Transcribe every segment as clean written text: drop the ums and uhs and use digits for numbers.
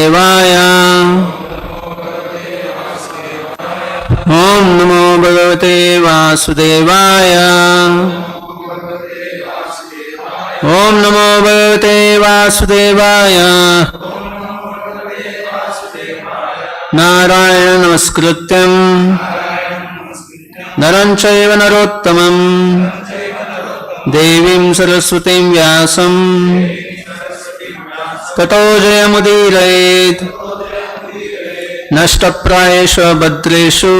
Vasudevaya. Om Namo Bhagavate Vasudevaya. Om Namo Bhagavate Vasudevaya. Narayana Namaskrityam Naram Chaiva Narottamam Devim Saraswatim Vyasam Tato Jayamudirayet Nashtaprayeshu Bhadreshu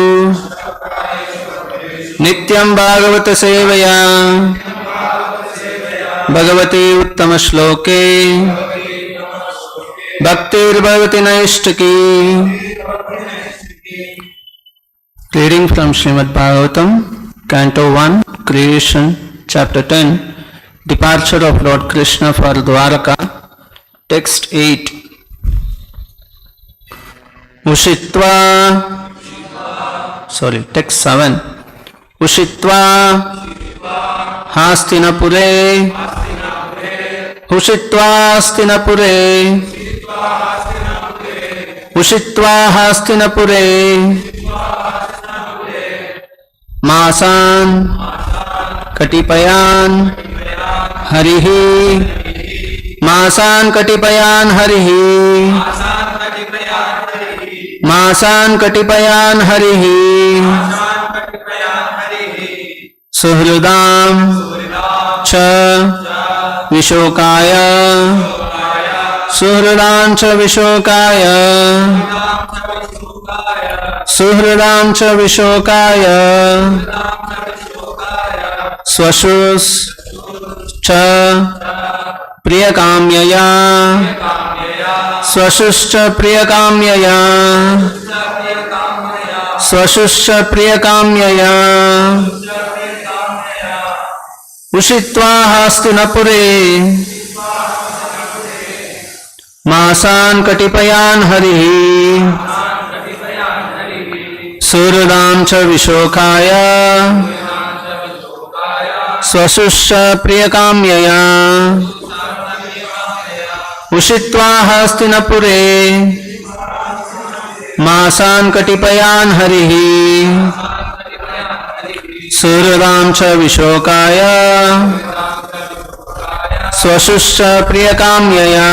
Nityam Bhagavata Sevaya Bhagavati Uttama Shloke Bhaktir Bhagavati Naishtaki. Reading from Srimad Bhagavatam, Canto 1, Creation, Chapter 10, Departure of Lord Krishna for Dwaraka, Text 8. Text 7. Ushitva Hastināpure. Ushitva Hastināpure. Ushitva Hastināpure. Masan Katipayan Harihi. Masan Katipayan Harihi. Masan Katipayan Harihi. Suhridam Cha Vishokaya. Suhridam Cha Vishokaya. Suhridam Cha Vishokaya. Swashus Cha Priyakamyaya. Swashus Cha Priyakamyaya. Swashus Cha Priyakamyaya. Ushitva Hastināpure. Masan Katipayan Harihi. Suhridam Cha Vishokaya. Swashusha Priyakamyaya. Ushitva Hastināpure. Masan Katipayan Harihi. Suhridam Cha Vishokaya. Swashusha Priyakamyaya.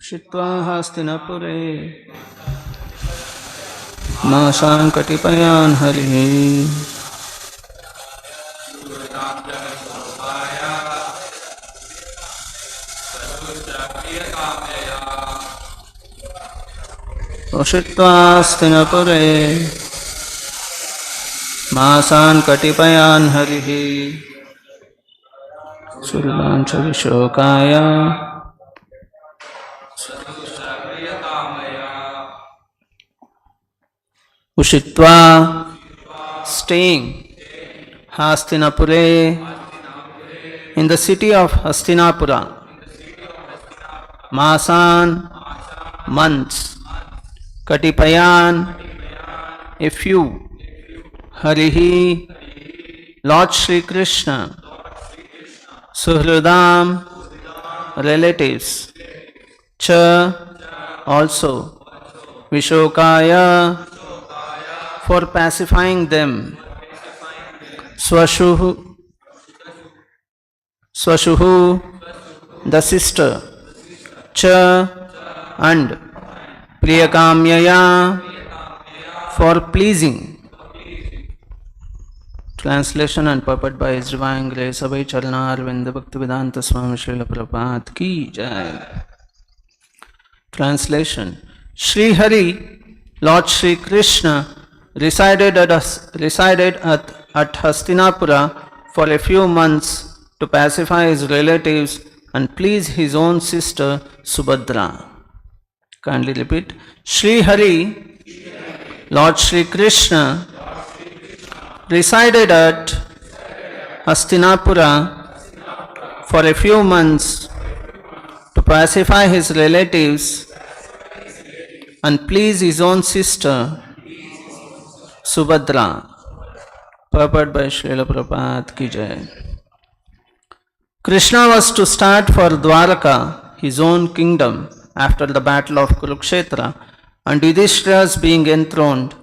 Ushitva Hastināpure. Masan Katipayan Harihi. Ushitva Hastināpure. Masan Katipayan Harihi. Suhridam Cha Vishokaya. Ushitva, staying, Hastināpure, in the city of Hastināpura. Masan, months. Katipayan, a few. Harihi, Lord Śrī Kṛṣṇa. Suhridam, relatives. Cha, also. Vishokaya, for pacifying them. Swashuhu, the sister. Cha, and Priyakamyaya, for pleasing. Translation and purport by His Divine Grace Abhay Charana Arvinda Bhaktivedanta Swami Srila Prabhupada Ki Jai. Translation. Śrī Hari, Lord Śrī Kṛṣṇa, resided at Hastināpura for a few months to pacify his relatives and please his own sister Subhadrā. Kindly repeat. Śrī Hari, Lord Śrī Kṛṣṇa, resided at Hastināpura for a few months to pacify his relatives and please his own sister Subhadrā. Purport by Srila Prabhupada ki jai. Krishna was to start for Dwaraka, his own kingdom, after the battle of Kurukshetra and Yudhishthira's being enthroned.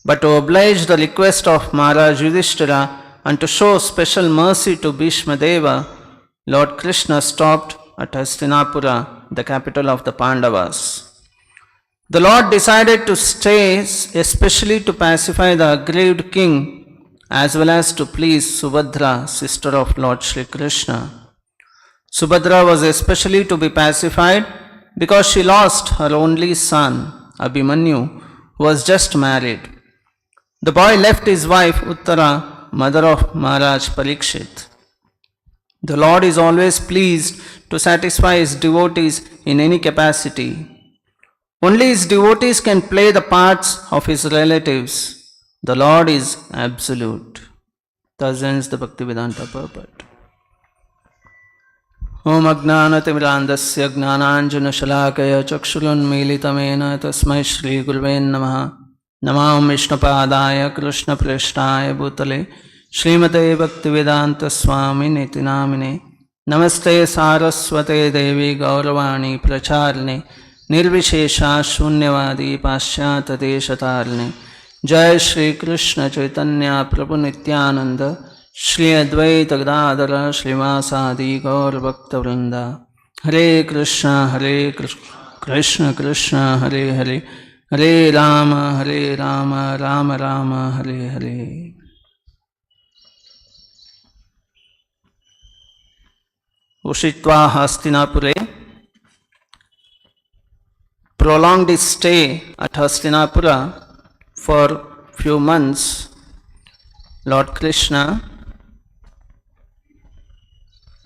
But to oblige the request of Maharaj Yudhishthira and to show special mercy to Bhishma Deva, Lord Krishna stopped at Hastināpura, the capital of the Pandavas. The Lord decided to stay especially to pacify the aggrieved king as well as to please Subhadrā, sister of Lord Śrī Kṛṣṇa. Subhadrā was especially to be pacified because she lost her only son, Abhimanyu, who was just married. The boy left his wife Uttara, mother of Maharaj Parikshit. The Lord is always pleased to satisfy his devotees in any capacity. Only his devotees can play the parts of his relatives. The Lord is absolute. Thus ends the Bhaktivedanta purport. Om Ajnanatimirandasya Gnananjana Shalakaya Chakshurunmilitamena Tasmai Shri Gurave Namaha. Namam Vishnupadaya Krishna Preshtaya Bhutale Srimate Bhaktivedanta Swamy Niti Namine. Namaste Saraswate Devi Gauravani Pracharne Nirvishesha Shunyavadi Paschyata Deshatarne. Jai Shri Krishna Chaitanya Prabhu Nityananda Shri Advaita Gadadara Srivasadi Gaur Bhakta Vrinda. Hare Krishna Krishna Krishna Hare Hare Hare Rama Rama Rama Hare Hare. Ushitva Hastināpure prolonged his stay at Hastināpura for few months. Lord Krishna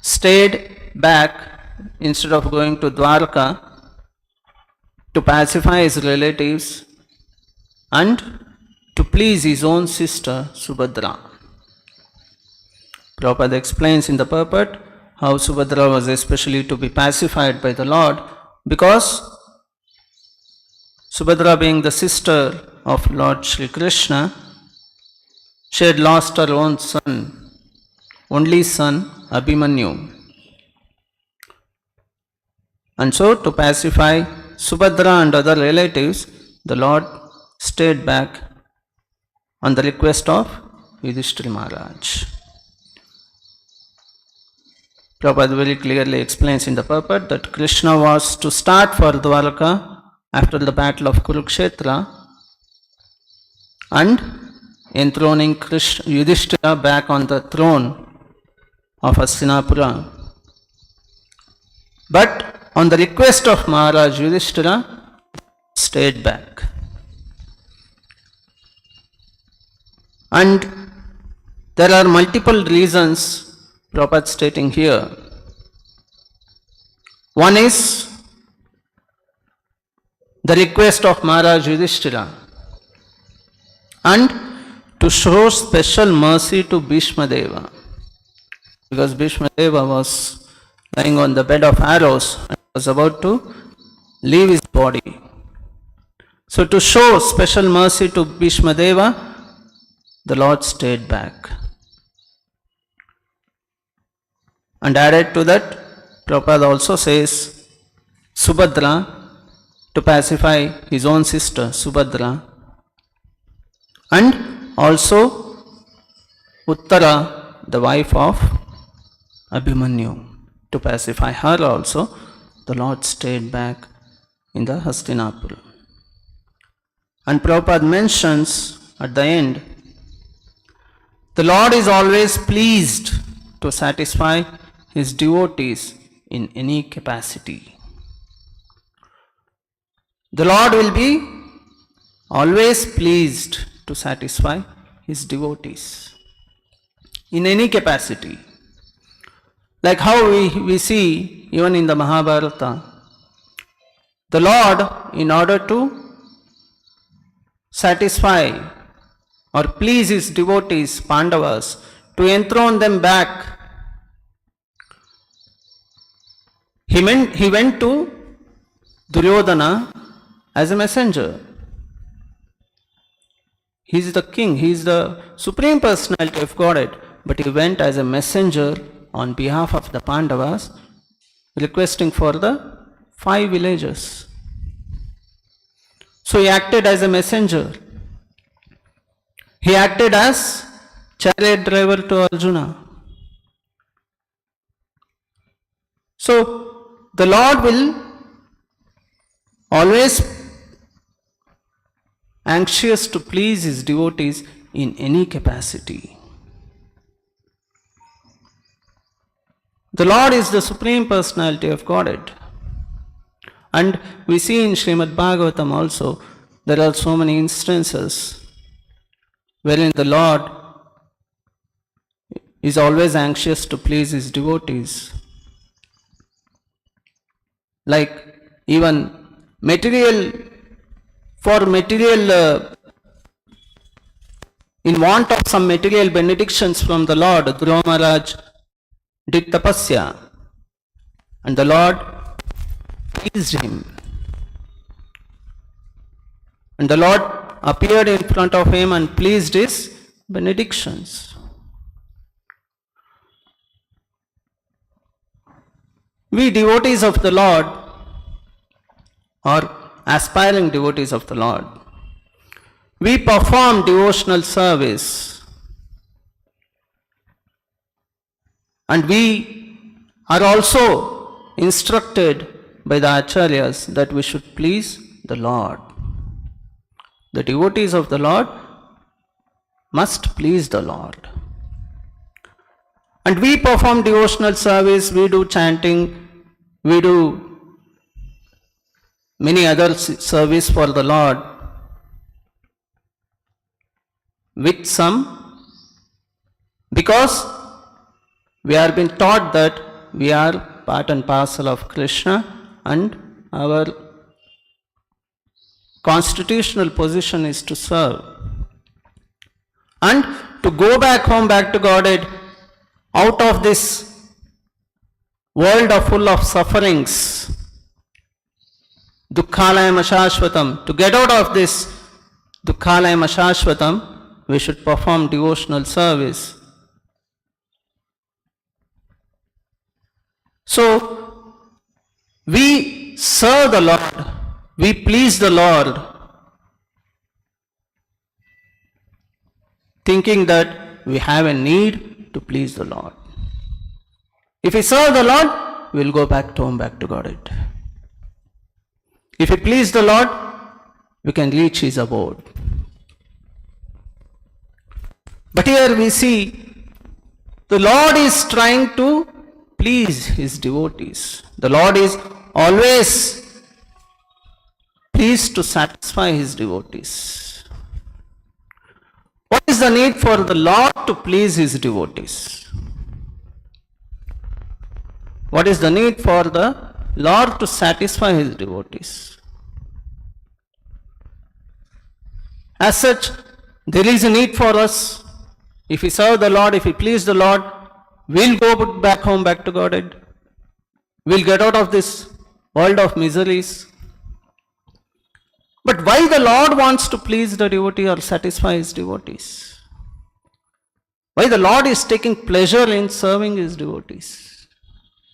stayed back instead of going to Dwaraka to pacify his relatives and to please his own sister Subhadrā. Prabhupada explains in the purport how Subhadrā was especially to be pacified by the Lord because Subhadrā, being the sister of Lord Śrī Kṛṣṇa, she had lost her own son, only son Abhimanyu. And so to pacify Subhadrā and other relatives, the Lord stayed back on the request of Yudhishthira Maharaj. Prabhupada very clearly explains in the purport that Krishna was to start for Dwaraka after the battle of Kurukshetra and enthroning Yudhishthira back on the throne of Hastināpura. But on the request of Maharaj Yudhishthira, stayed back. And there are multiple reasons Prabhupada stating here. One is the request of Maharaj Yudhishthira and to show special mercy to Bhishma Deva, because Bhishma Deva was lying on the bed of arrows and was about to leave his body. So to show special mercy to Bhishma Deva, the Lord stayed back. And added to that, Prabhupada also says Subhadrā, to pacify his own sister Subhadrā, and also Uttara, the wife of Abhimanyu, to pacify her also, the Lord stayed back in the Hastināpura. And Prabhupada mentions at the end, the Lord is always pleased to satisfy his devotees in any capacity. The Lord will be always pleased to satisfy his devotees in any capacity. Like how we see even in the Mahabharata, the Lord, in order to satisfy or please his devotees, Pandavas, to enthrone them back. He went to Duryodhana as a messenger. He is the king, he is the supreme personality of Godhead, but he went as a messenger on behalf of the Pandavas, requesting for the 5 villages. So he acted as a messenger. He acted as chariot driver to Arjuna. So the Lord will always anxious to please his devotees in any capacity. The Lord is the supreme personality of Godhead. And we see in Srimad Bhagavatam also, there are so many instances wherein the Lord is always anxious to please his devotees. Like even in want of some material benedictions from the Lord, Dhruva Maharaj did tapasya, and the Lord pleased him. And the Lord appeared in front of him and pleased his benedictions. We devotees of the Lord, or aspiring devotees of the Lord, we perform devotional service, and we are also instructed by the Acharyas that we should please the Lord. The devotees of the Lord must please the Lord. And we perform devotional service, we do chanting, we do many other service for the Lord with some, because we are being taught that we are part and parcel of Krishna, and our constitutional position is to serve. And to go back home, back to Godhead, out of this world full of sufferings, Dukkhalayam Ashashvatam, to get out of this Dukkhalayam Ashashvatam, we should perform devotional service. So, we serve the Lord, we please the Lord, thinking that we have a need to please the Lord. If we serve the Lord, we will go back to home, back to Godhead. If we please the Lord, we can reach his abode. But here we see the Lord is trying to please his devotees. The Lord is always pleased to satisfy his devotees. What is the need for the Lord to please his devotees? What is the need for the Lord to satisfy his devotees? As such, there is a need for us. If we serve the Lord, if we please the Lord, we'll go back home, back to Godhead. We'll get out of this world of miseries. But why the Lord wants to please the devotee or satisfy his devotees? Why the Lord is taking pleasure in serving his devotees,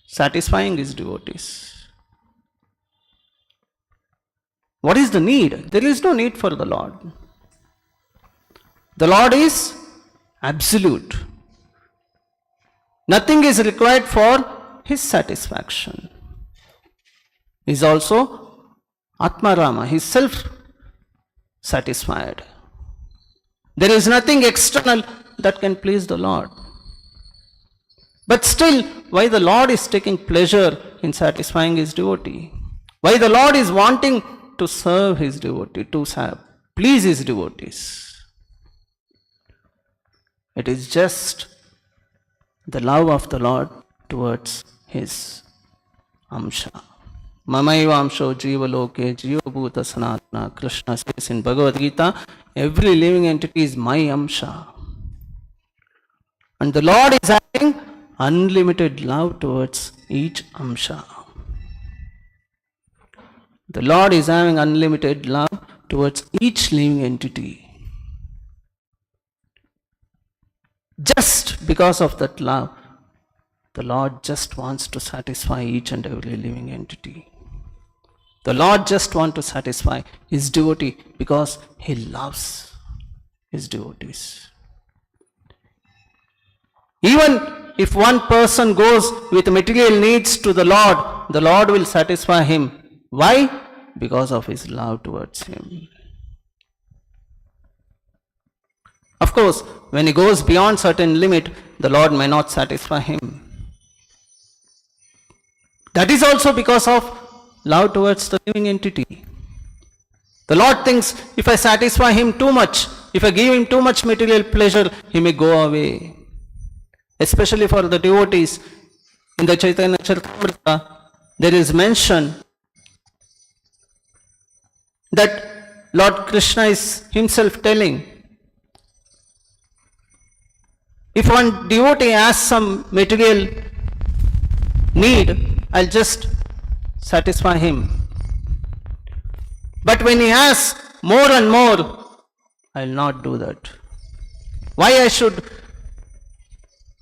satisfying his devotees? What is the need? There is no need for the Lord. The Lord is absolute. Nothing is required for his satisfaction. He is also Atmarama, he is self-satisfied. There is nothing external that can please the Lord. But still, why the Lord is taking pleasure in satisfying his devotee? Why the Lord is wanting to serve his devotee, to please his devotees? It is just the love of the Lord towards his Amsha, Mamaivamsho Jivaloke Jivabhuta Sanatana. Krishna says in Bhagavad Gita, every living entity is my Amsha. And the Lord is having unlimited love towards each Amsha. The Lord is having unlimited love towards each living entity. Just because of that love, the Lord just wants to satisfy each and every living entity. The Lord just wants to satisfy His devotee because He loves His devotees. Even if one person goes with material needs to the Lord will satisfy him. Why? Because of His love towards him. Of course, when he goes beyond certain limit, the Lord may not satisfy him. That is also because of love towards the living entity. The Lord thinks, if I satisfy him too much, if I give him too much material pleasure, he may go away. Especially for the devotees, in the Chaitanya Charitamrita, there is mention that Lord Krishna is himself telling, if one devotee has some material need, I'll just satisfy him. But when he has more and more, I'll not do that. Why I should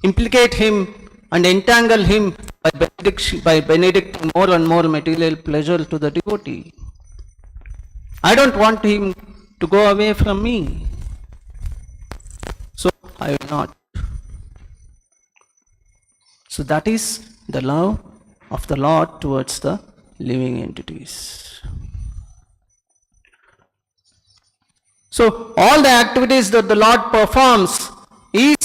implicate him and entangle him by benedicting more and more material pleasure to the devotee? I don't want him to go away from me. So I will not. So that is the love of the Lord towards the living entities. So all the activities that the Lord performs is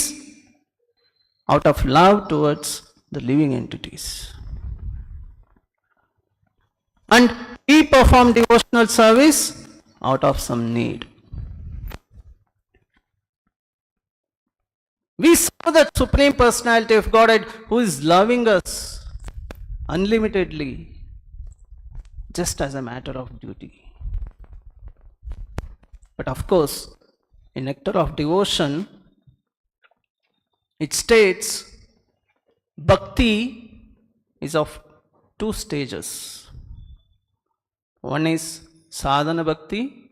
out of love towards the living entities. And we perform devotional service out of some need. We saw that Supreme Personality of Godhead who is loving us unlimitedly, just as a matter of duty. But of course, in Nectar of Devotion, it states Bhakti is of two stages. One is Sadhana Bhakti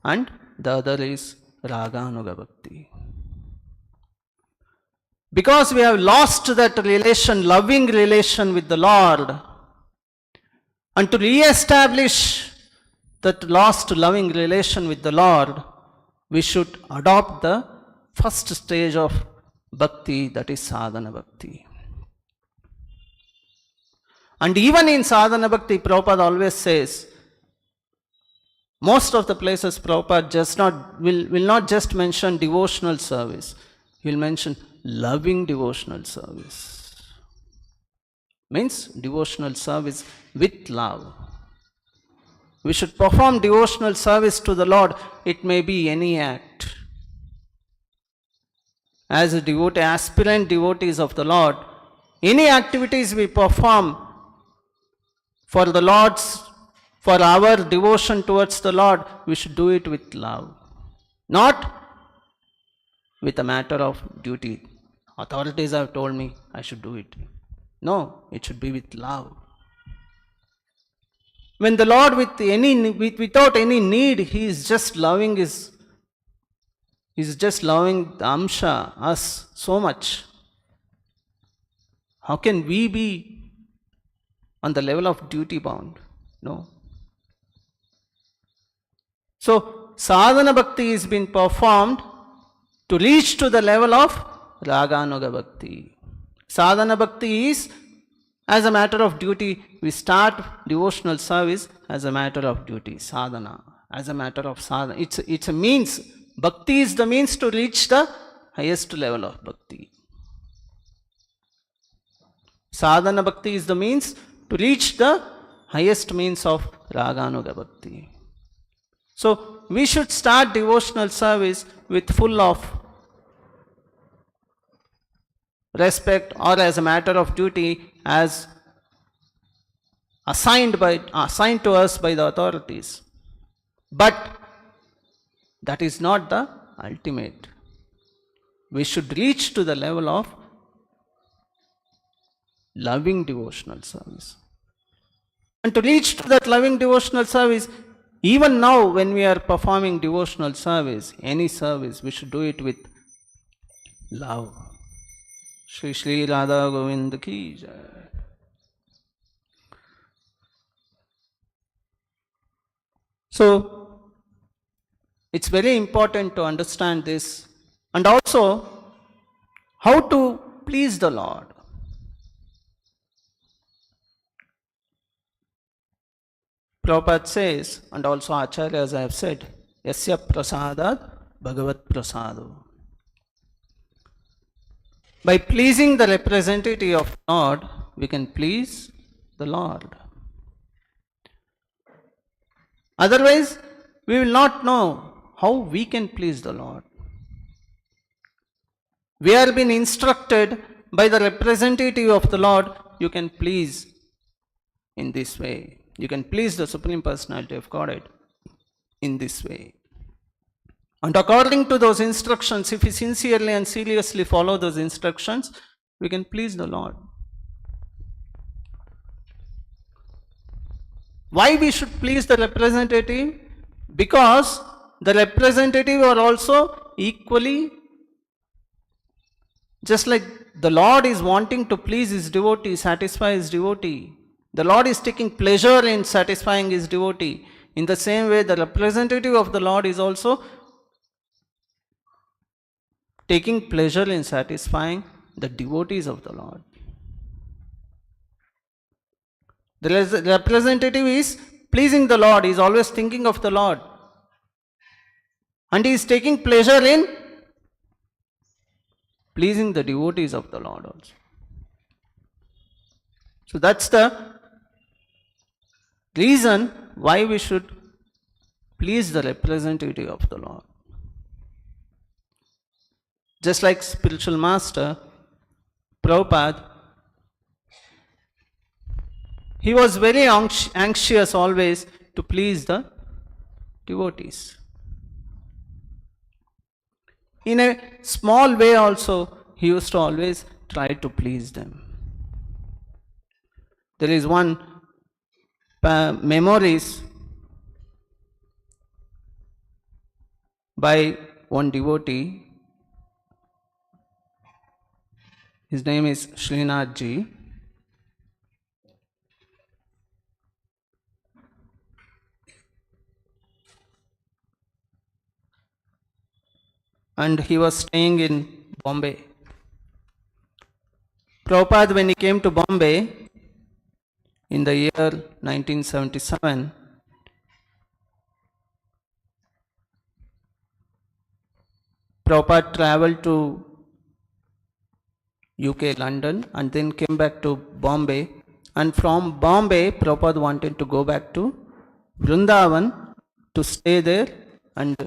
and the other is Raganuga Bhakti. Because we have lost that relation, loving relation with the Lord, and to re-establish that lost loving relation with the Lord, we should adopt the first stage of Bhakti, that is Sadhana Bhakti. And even in Sadhana Bhakti, Prabhupada always says, most of the places Prabhupada will not just mention devotional service, he will mention loving devotional service. Means devotional service with love. We should perform devotional service to the Lord. It may be any act. As a devotee, aspirant devotees of the Lord, any activities we perform for the Lord's, for our devotion towards the Lord, we should do it with love. Not with a matter of duty. Authorities have told me I should do it. No, it should be with love. When the Lord without any need, He is just loving the Amsha, us, so much. How can we be on the level of duty bound? No. So, Sadhana Bhakti is being performed to reach to the level of Raganuga Bhakti. Sadhana Bhakti is as a matter of duty. We start devotional service as a matter of duty. Sadhana, as a matter of sadhana. It's a means. Bhakti is the means to reach the highest level of Bhakti. Sadhana Bhakti is the means to reach the highest means of Raganuga Bhakti. So, we should start devotional service with full of respect or as a matter of duty, as assigned to us by the authorities. But that is not the ultimate. We should reach to the level of loving devotional service. And to reach to that loving devotional service, even now when we are performing devotional service, any service, we should do it with love. Shri Shri Radha Govind ki jai. So, it's very important to understand this, and also how to please the Lord. Prabhupada says, and also Acharyas have said, Yasya prasadat bhagavat prasado. By pleasing the representative of Lord, we can please the Lord. Otherwise, we will not know how we can please the Lord. We are being instructed by the representative of the Lord, you can please in this way. You can please the Supreme Personality of Godhead in this way. And according to those instructions, if we sincerely and seriously follow those instructions, we can please the Lord. Why we should please the representative? Because the representative are also equally, just like the Lord is wanting to please his devotee, satisfy his devotee. The Lord is taking pleasure in satisfying his devotee. In the same way, the representative of the Lord is also taking pleasure in satisfying the devotees of the Lord. The representative is pleasing the Lord, he is always thinking of the Lord. And he is taking pleasure in pleasing the devotees of the Lord also. So that's the reason why we should please the representative of the Lord. Just like spiritual master Prabhupada, he was very anxious always to please the devotees. In a small way also, he used to always try to please them. There is one memories by one devotee. His name is Srinathji. And he was staying in Bombay. Prabhupada, when he came to Bombay in the year 1977, Prabhupada traveled to UK, London, and then came back to Bombay. And from Bombay, Prabhupada wanted to go back to Vrindavan to stay there and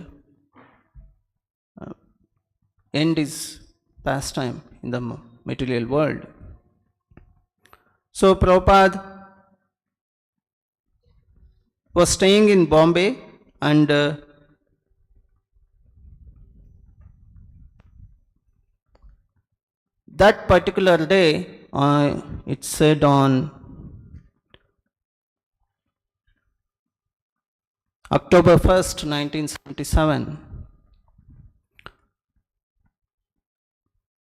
end his pastime in the material world. So Prabhupada was staying in Bombay, and that particular day, it said on October 1st, 1977,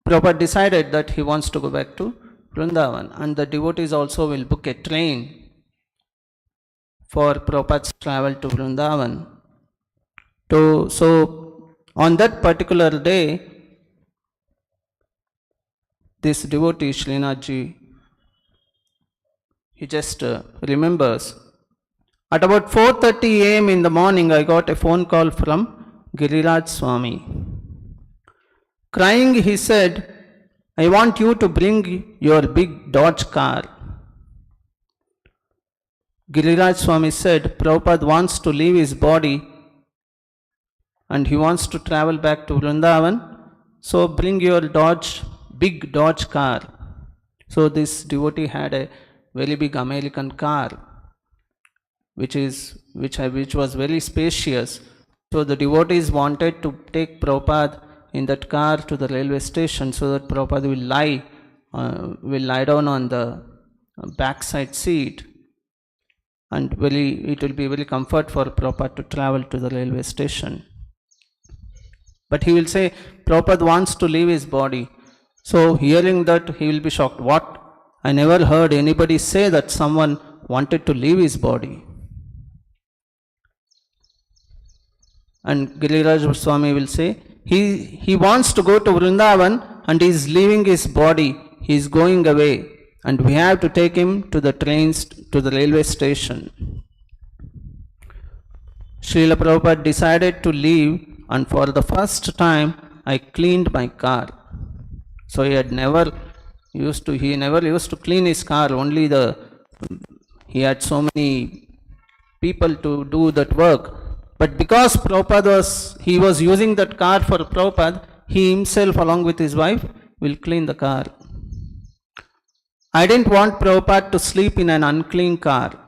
Prabhupada decided that he wants to go back to Vrindavan, and the devotees also will book a train for Prabhupada's travel to Vrindavan. So on that particular day, this devotee Srinathji, he just remembers, at about 4:30 a.m. in the morning, I got a phone call from Giriraj Swamy. Crying, he said, I want you to bring your big Dodge car. Giriraj Swamy said, Prabhupada wants to leave his body and he wants to travel back to Vrindavan, so bring your big Dodge car. So this devotee had a very big American car, which was very spacious. So the devotees wanted to take Prabhupada in that car to the railway station so that Prabhupada will lie down on the backside seat, and it will be very comfort for Prabhupada to travel to the railway station. But he will say, Prabhupada wants to leave his body. So hearing that, he will be shocked. What? I never heard anybody say that someone wanted to leave his body. And Giriraj Swami will say, he wants to go to Vrindavan and he is leaving his body. He is going away. And we have to take him to the trains, to the railway station. Srila Prabhupada decided to leave, and for the first time I cleaned my car. So he never used to clean his car. He had so many people to do that work. But because he was using that car for Prabhupada, he himself along with his wife will clean the car. I didn't want Prabhupada to sleep in an unclean car.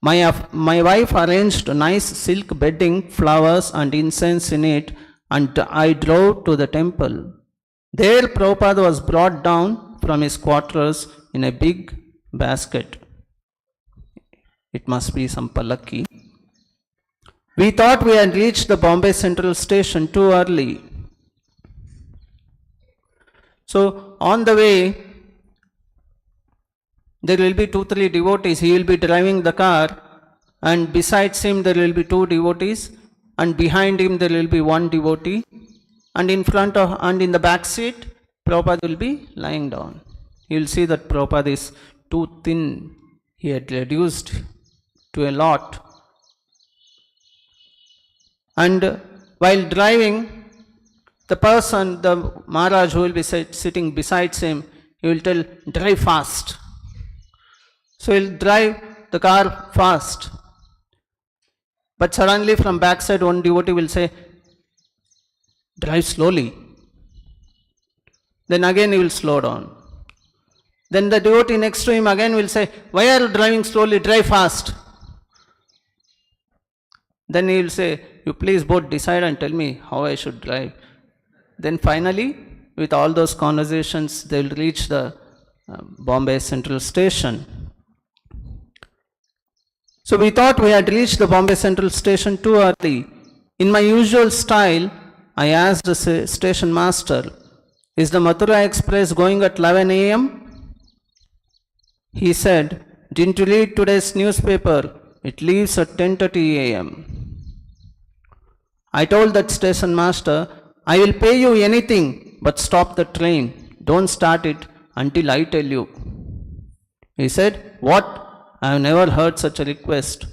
My wife arranged nice silk bedding, flowers and incense in it, and I drove to the temple. There Prabhupada was brought down from his quarters in a big basket. It must be some palaki. We thought we had reached the Bombay Central Station too early. So on the way, there will be 2-3 devotees. He will be driving the car, and besides him there will be 2 devotees, and behind him there will be 1 devotee, and in the back seat Prabhupada will be lying down. You will see that Prabhupada is too thin. He had reduced to a lot. And while driving, the Maharaj who will be sitting beside him, he will tell, drive fast. So he will drive the car fast. But suddenly from backside one devotee will say, drive slowly. Then again he will slow down. Then the devotee next to him again will say, why are you driving slowly? Drive fast. Then he will say, you please both decide and tell me how I should drive. Then finally, with all those conversations, they will reach the Bombay Central Station. So we thought we had reached the Bombay Central Station too early. In my usual style, I asked the station master, is the Mathura Express going at 11 a.m.? He said, didn't you read today's newspaper? It leaves at 10:30 a.m. I told that station master, I will pay you anything, but stop the train. Don't start it until I tell you. He said, what? I have never heard such a request.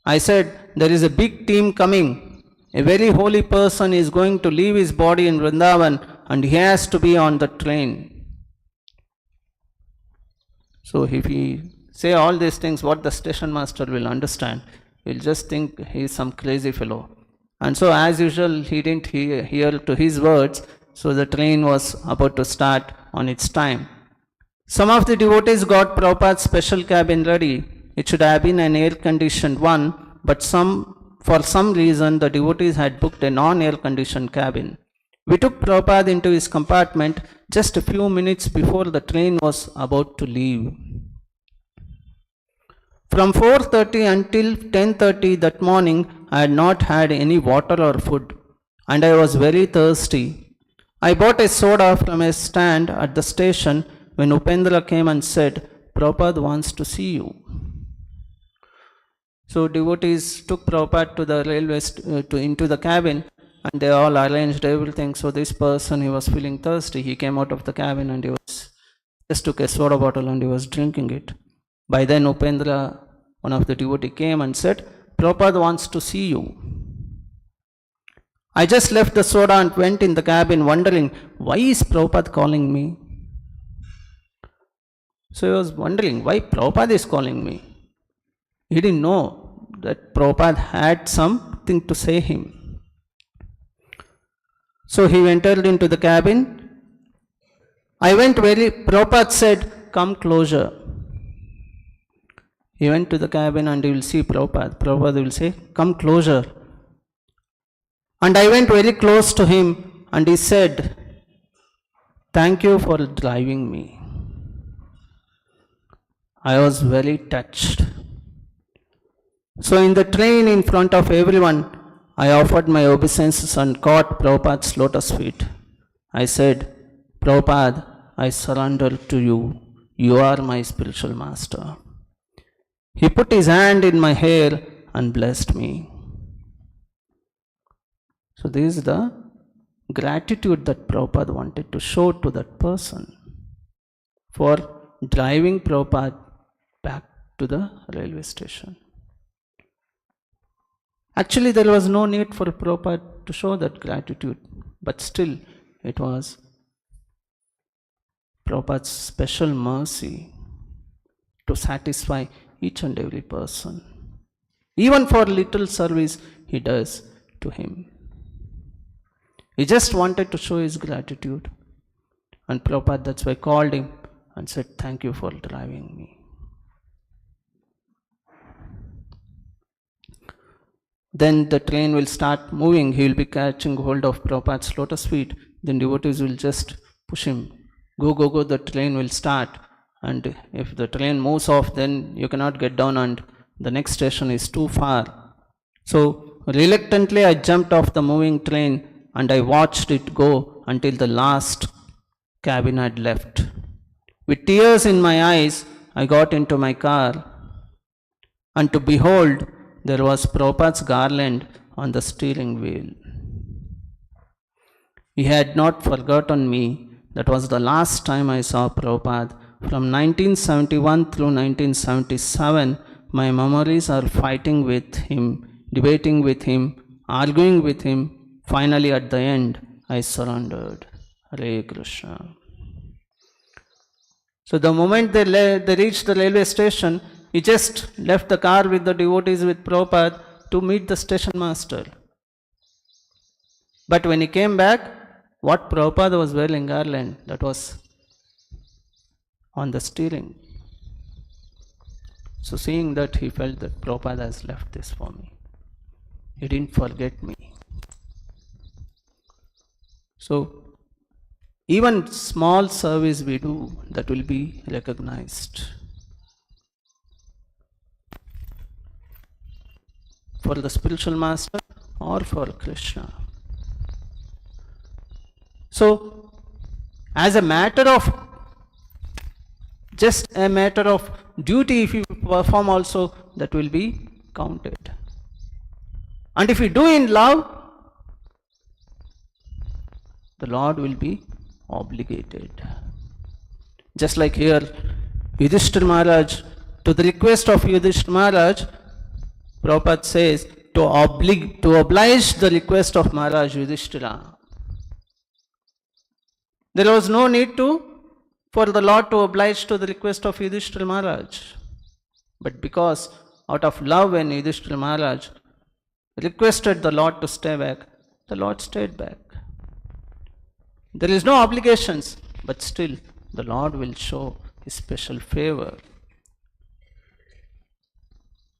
I said, there is a big team coming. A very holy person is going to leave his body in Vrindavan and he has to be on the train. So if he say all these things, what the station master will understand? He'll just think he is some crazy fellow. And so as usual, he didn't hear to his words, so the train was about to start on its time. Some of the devotees got Prabhupada's special cabin ready. It should have been an air-conditioned one, but for some reason the devotees had booked a non-air-conditioned cabin. We took Prabhupada into his compartment just a few minutes before the train was about to leave. From 4:30 until 10:30 that morning, I had not had any water or food, and I was very thirsty. I bought a soda from a stand at the station when Upendra came and said, Prabhupada wants to see you. So devotees took Prabhupada to the into the cabin, and they all arranged everything. So this person, he was feeling thirsty. He came out of the cabin and he just took a soda bottle and he was drinking it. By then Upendra, one of the devotee, came and said, Prabhupada wants to see you. I just left the soda and went in the cabin wondering, why is Prabhupada calling me? So he was wondering, why Prabhupada is calling me? He didn't know that Prabhupada had something to say him. So he entered into the cabin. Prabhupada said, come closer. He went to the cabin and he will see Prabhupada. Prabhupada will say, come closer. And I went very close to him and he said, thank you for driving me. I was very touched. So in the train in front of everyone, I offered my obeisances and caught Prabhupada's lotus feet. I said, Prabhupada, I surrender to you. You are my spiritual master. He put his hand in my hair and blessed me. So this is the gratitude that Prabhupada wanted to show to that person for driving Prabhupada back to the railway station. Actually, there was no need for Prabhupada to show that gratitude, but still it was Prabhupada's special mercy to satisfy each and every person, even for little service he does to him. He just wanted to show his gratitude, and Prabhupada that's why called him and said, thank you for driving me. Then the train will start moving. He will be catching hold of Prabhupada's lotus feet. Then devotees will just push him. Go, the train will start. And if the train moves off, then you cannot get down and the next station is too far. So reluctantly I jumped off the moving train and I watched it go until the last cabin had left. With tears in my eyes, I got into my car. And to behold, there was Prabhupada's garland on the steering wheel. He had not forgotten me. That was the last time I saw Prabhupada. From 1971 through 1977, my memories are fighting with him, debating with him, arguing with him. Finally, at the end, I surrendered. Hare Krishna. So the moment they reached the railway station, he just left the car with the devotees with Prabhupada to meet the station master. But when he came back, what Prabhupada was wearing garland, that was on the steering. So seeing that, he felt that Prabhupada has left this for me. He didn't forget me. So even small service we do, that will be recognized. For the spiritual master or for Krishna. So, as a matter of, just a matter of duty, if you perform also, that will be counted. And if you do in love, the Lord will be obligated. Just like here, Yudhishthira Maharaj, to the request of Yudhishthira Maharaj, Prabhupada says, to oblige the request of Maharaj Yudhishthira. There was no need for the Lord to oblige to the request of Yudhishthira Maharaj. But because out of love, when Yudhishthira Maharaj requested the Lord to stay back, the Lord stayed back. There is no obligations, but still the Lord will show His special favor.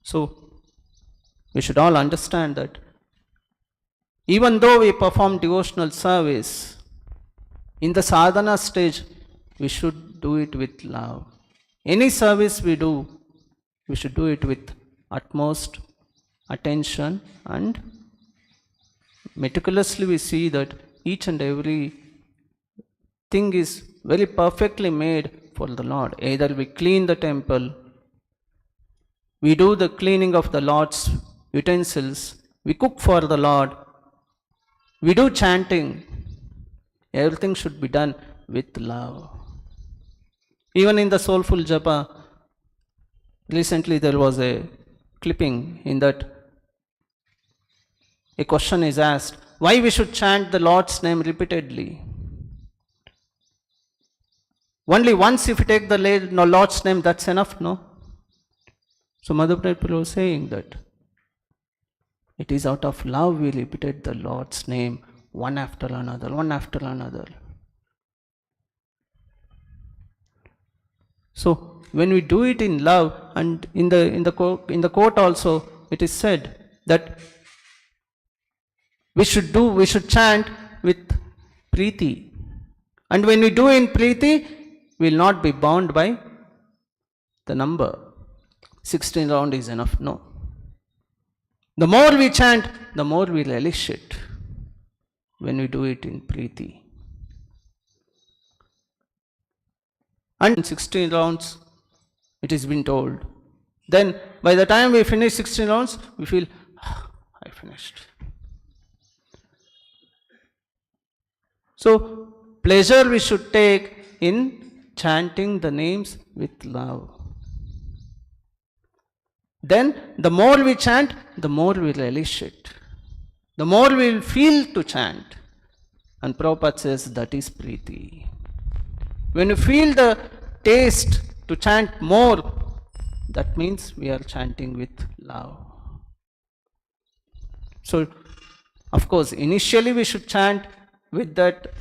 So, we should all understand that even though we perform devotional service, in the sadhana stage, we should do it with love. Any service we do, we should do it with utmost attention, and meticulously we see that each and every thing is very perfectly made for the Lord. Either we clean the temple, we do the cleaning of the Lord's utensils, we cook for the Lord, we do chanting. Everything should be done with love. Even in the soulful japa, recently there was a clipping in that a question is asked, why we should chant the Lord's name repeatedly? Only once if you take the Lord's name, that's enough, no? So Madhupad Prabhu was saying that it is out of love we repeated the Lord's name one after another, one after another. So when we do it in love, and in the quote also it is said that we should chant with preeti. And when we do in preeti, we will not be bound by the number. 16 round is enough. No. The more we chant, the more we relish it when we do it in preeti. And 16 rounds, it has been told. Then by the time we finish 16 rounds, we feel, I finished. So pleasure we should take in chanting the names with love. Then the more we chant, the more we relish it. The more we will feel to chant. And Prabhupada says that is preeti. When you feel the taste to chant more, that means we are chanting with love. So, of course, initially we should chant with that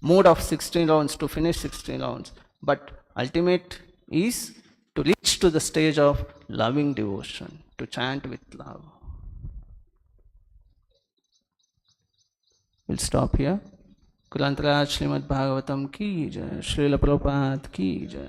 mood of 16 rounds to finish 16 rounds. But ultimate is to reach to the stage of loving devotion, to chant with love. We'll stop here. Kulantraj Srimad Bhagavatam ki jai, Srila Prabhupada ki jai.